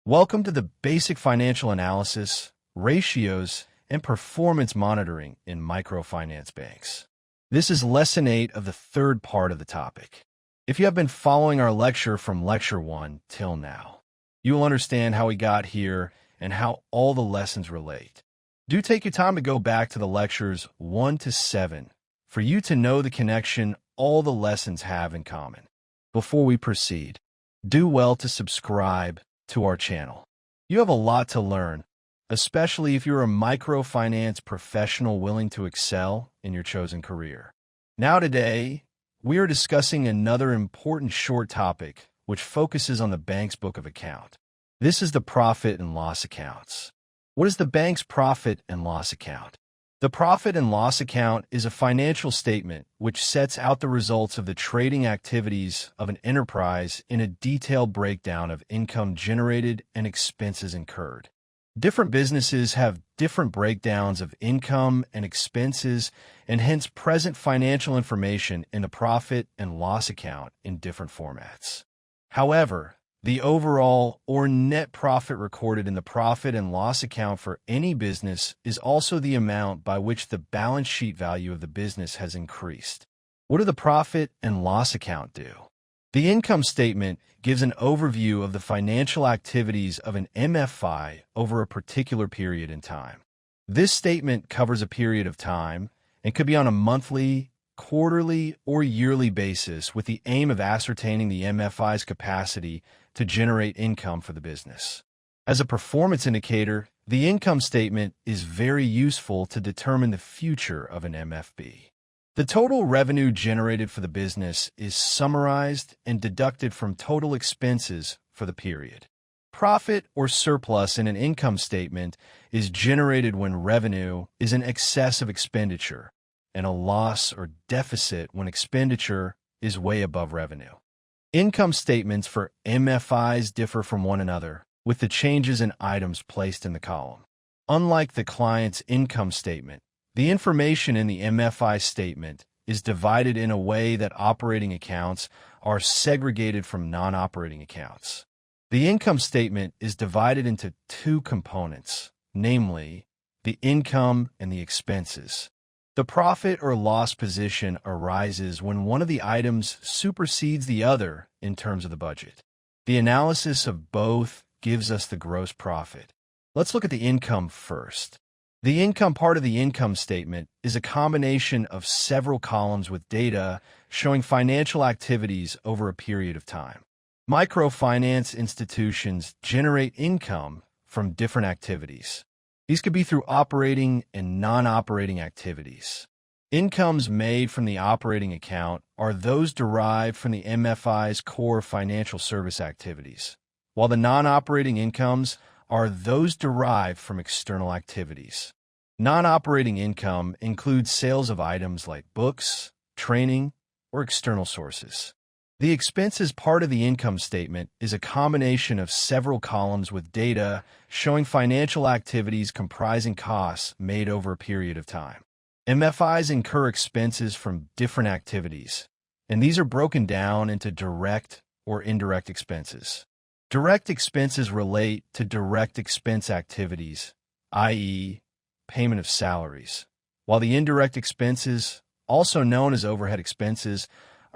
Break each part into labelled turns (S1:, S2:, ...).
S1: Welcome to the basic financial analysis, ratios, and performance monitoring in microfinance banks. This is Lesson 8 of the third part of the topic. If you have been following our lecture from Lecture 1 till now, you will understand how we got here and how all the lessons relate. Do take your time to go back to the lectures 1 to 7 for you to know the connection all the lessons have in common. Before we proceed, do well to subscribe to our channel. You have a lot to learn, especially if you're a microfinance professional willing to excel in your chosen career. Now today, we are discussing another important short topic which focuses on the bank's book of account. This is the profit and loss accounts. What is the bank's profit and loss account? The profit and loss account is a financial statement which sets out the results of the trading activities of an enterprise in a detailed breakdown of income generated and expenses incurred. Different businesses have different breakdowns of income and expenses and hence present financial information in the profit and loss account in different formats. However, the overall or net profit recorded in the profit and loss account for any business is also the amount by which the balance sheet value of the business has increased. What do the profit and loss account do? The income statement gives an overview of the financial activities of an MFI over a particular period in time. This statement covers a period of time and could be on a monthly, quarterly, or yearly basis with the aim of ascertaining the MFI's capacity to generate income for the business. As a performance indicator, the income statement is very useful to determine the future of an MFB. The total revenue generated for the business is summarized and deducted from total expenses for the period. Profit or surplus in an income statement is generated when revenue is in excess of expenditure, and a loss or deficit when expenditure is way above revenue. Income statements for MFIs differ from one another, with the changes in items placed in the column. Unlike the client's income statement, the information in the MFI statement is divided in a way that operating accounts are segregated from non-operating accounts. The income statement is divided into two components, namely, the income and the expenses. The profit or loss position arises when one of the items supersedes the other in terms of the budget. The analysis of both gives us the gross profit. Let's look at the income first. The income part of the income statement is a combination of several columns with data showing financial activities over a period of time. Microfinance institutions generate income from different activities. These could be through operating and non-operating activities. Incomes made from the operating account are those derived from the MFI's core financial service activities, while the non-operating incomes are those derived from external activities. Non-operating income includes sales of items like books, training, or external sources. The expenses part of the income statement is a combination of several columns with data showing financial activities comprising costs made over a period of time. MFIs incur expenses from different activities, and these are broken down into direct or indirect expenses. Direct expenses relate to direct expense activities, i.e., payment of salaries, while the indirect expenses, also known as overhead expenses,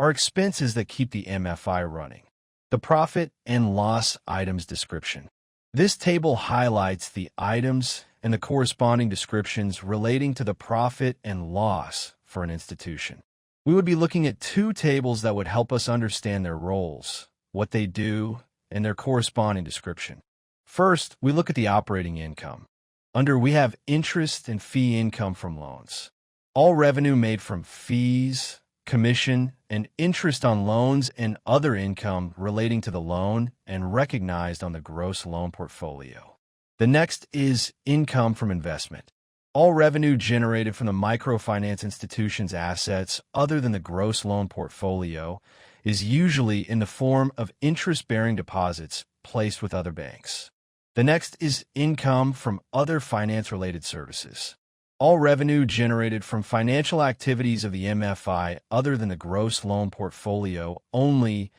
S1: are expenses that keep the MFI running. The profit and loss items description. This table highlights the items and the corresponding descriptions relating to the profit and loss for an institution. We would be looking at two tables that would help us understand their roles, what they do, and their corresponding description. First, we look at the operating income. Under we have interest and fee income from loans. All revenue made from fees, commission, and interest on loans and other income relating to the loan and recognized on the gross loan portfolio. The next is income from investment. All revenue generated from the microfinance institution's assets other than the gross loan portfolio is usually in the form of interest-bearing deposits placed with other banks. The next is income from other finance-related services. All revenue generated from financial activities of the MFI other than the gross loan portfolio only,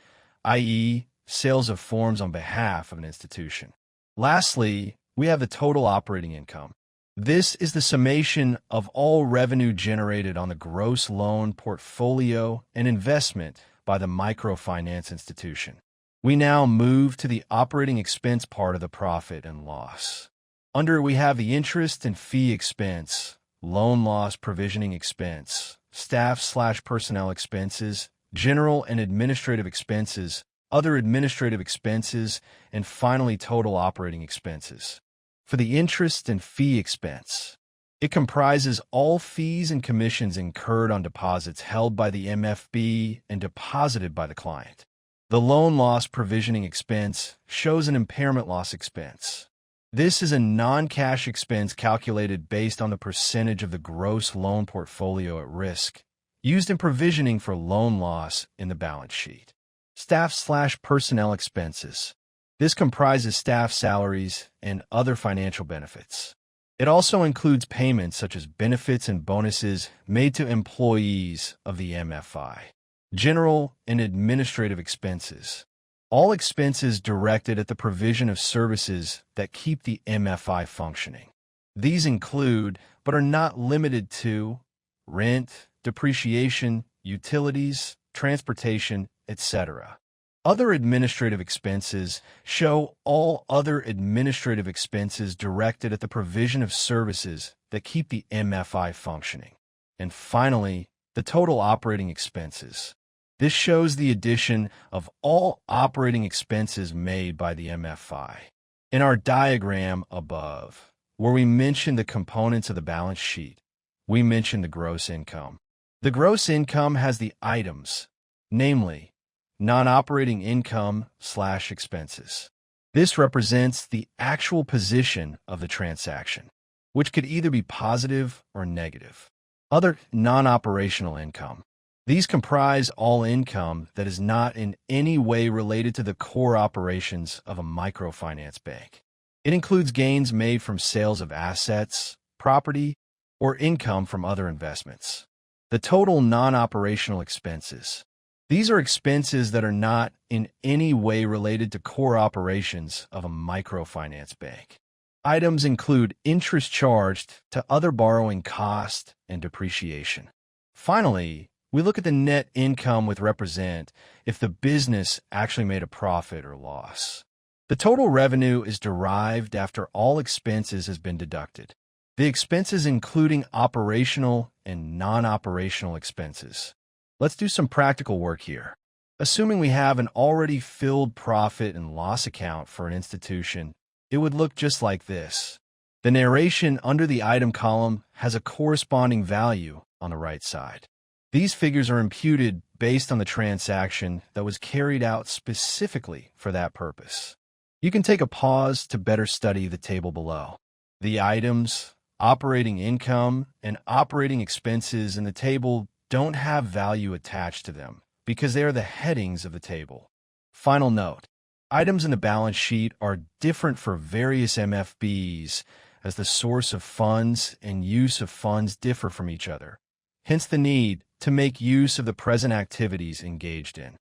S1: i.e., sales of forms on behalf of an institution. Lastly, we have the total operating income. This is the summation of all revenue generated on the gross loan portfolio and investment by the microfinance institution. We now move to the operating expense part of the profit and loss. Under it, we have the interest and fee expense, loan loss provisioning expense, staff/personnel expenses, general and administrative expenses, other administrative expenses, and finally total operating expenses. For the interest and fee expense, it comprises all fees and commissions incurred on deposits held by the MFB and deposited by the client. The loan loss provisioning expense shows an impairment loss expense. This is a non-cash expense calculated based on the percentage of the gross loan portfolio at risk, used in provisioning for loan loss in the balance sheet. Staff/personnel expenses. This comprises staff salaries and other financial benefits. It also includes payments such as benefits and bonuses made to employees of the MFI. General and administrative expenses. All expenses directed at the provision of services that keep the MFI functioning. These include, but are not limited to, rent, depreciation, utilities, transportation, etc. Other administrative expenses show all other administrative expenses directed at the provision of services that keep the MFI functioning. And finally, the total operating expenses. This shows the addition of all operating expenses made by the MFI. In our diagram above, where we mention the components of the balance sheet, we mention the gross income. The gross income has the items, namely, non-operating income/expenses. This represents the actual position of the transaction, which could either be positive or negative. Other non-operational income. These comprise all income that is not in any way related to the core operations of a microfinance bank. It includes gains made from sales of assets, property, or income from other investments. The total non-operational expenses. These are expenses that are not in any way related to core operations of a microfinance bank. Items include interest charged to other borrowing cost and depreciation. Finally, we look at the net income with represent if the business actually made a profit or loss. The total revenue is derived after all expenses has been deducted. The expenses including operational and non-operational expenses. Let's do some practical work here. Assuming we have an already filled profit and loss account for an institution, it would look just like this. The narration under the item column has a corresponding value on the right side. These figures are imputed based on the transaction that was carried out specifically for that purpose. You can take a pause to better study the table below. The items, operating income, and operating expenses in the table don't have value attached to them because they are the headings of the table. Final note, items in the balance sheet are different for various MFBs as the source of funds and use of funds differ from each other. Hence the need to make use of the present activities engaged in.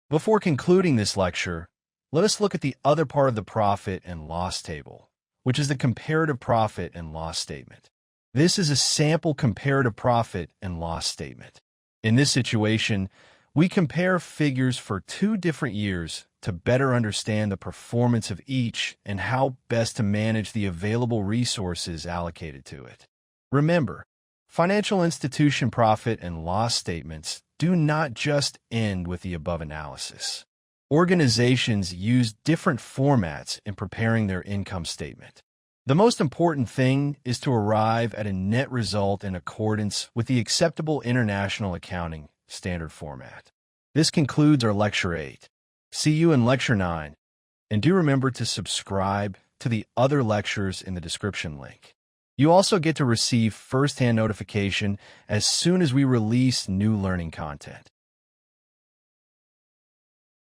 S1: Before concluding this lecture, let us look at the other part of the profit and loss table, which is the comparative profit and loss statement. This is a sample comparative profit and loss statement. In this situation, we compare figures for 2 different years to better understand the performance of each and how best to manage the available resources allocated to it. Remember, financial institution profit and loss statements do not just end with the above analysis. Organizations use different formats in preparing their income statement. The most important thing is to arrive at a net result in accordance with the acceptable International Accounting Standard format. This concludes our Lecture 8. See you in Lecture 9, and do remember to subscribe to the other lectures in the description link. You also get to receive first-hand notification as soon as we release new learning content.